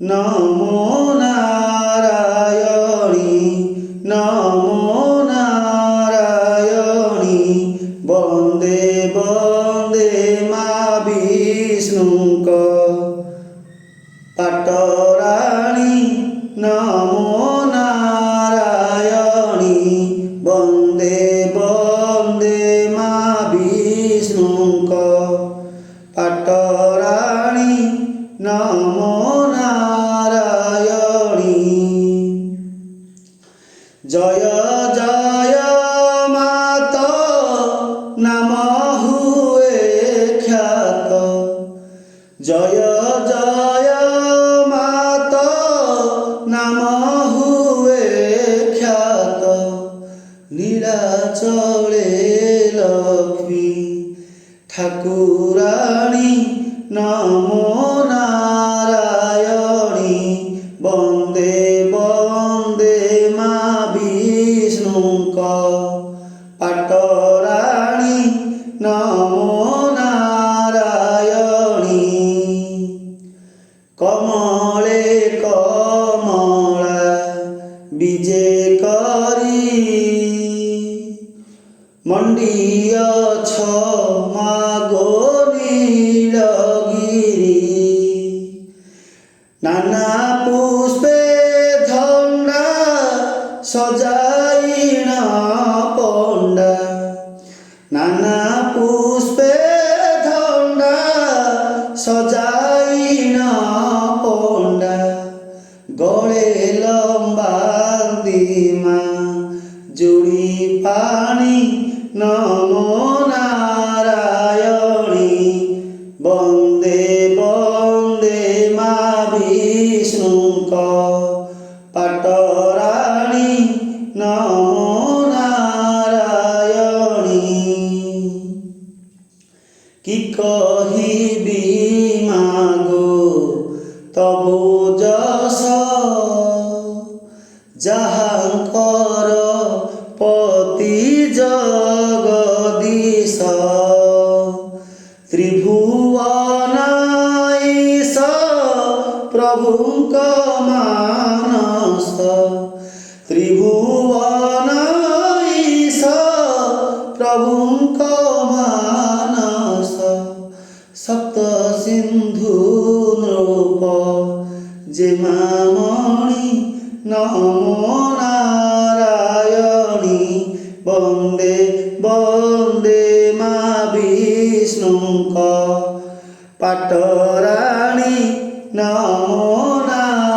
নমো নারায়ণী নমো নারায়ণী বন্দে বন্দে মা বিষ্ণুঙ্ক পাটরাণী নমো নারায়ণী বন্দে বন্দে মা বিষ্ণুঙ্ক পাটরাণী নমো নারায়ণী জয় জয় মাত নাম হুয়ে খ্যাত জয় জয় মাত নাম হুয়ে খ্যাত নীলাচলে লক্ষ্মী ঠাকুরাণী নমো নারায়ণী বন্দে বন্দে মা বিষ্ণুঙ্ক পাটরাণী নমো নারায়ণী কমলে কমলা বিজে করি মন্ডিয়ছ মাগো নীলগিরি নানা পুষ্পে ধন্ডা সজাইন পণ্ডা নানা পুষ্পে ধন্ডা সজাইন পণ্ডা গড়ে লম্বা দিমা জুড়ি পানি নমো নারায়ণী বন্দে বন্দে মা বিষ্ণুঙ্ক পাটরাণী নমো নারায়ণী কি কহিবি মাগো তবু যশ যাহাঙ্কর পতি জগদীশ ত্রিভুবনাঈশ প্রভুଙ୍କ ମାନସ ত্রিভুবনাঈশ প্রভুଙ୍କ ମାନସ সপ্ত সিন্ধু নৃপ জেমামণি নমো নারায়ণী বন্দে বন্দে মা বিষ্ণুঙ্ক পাটরাণী নমো নারায়ণী।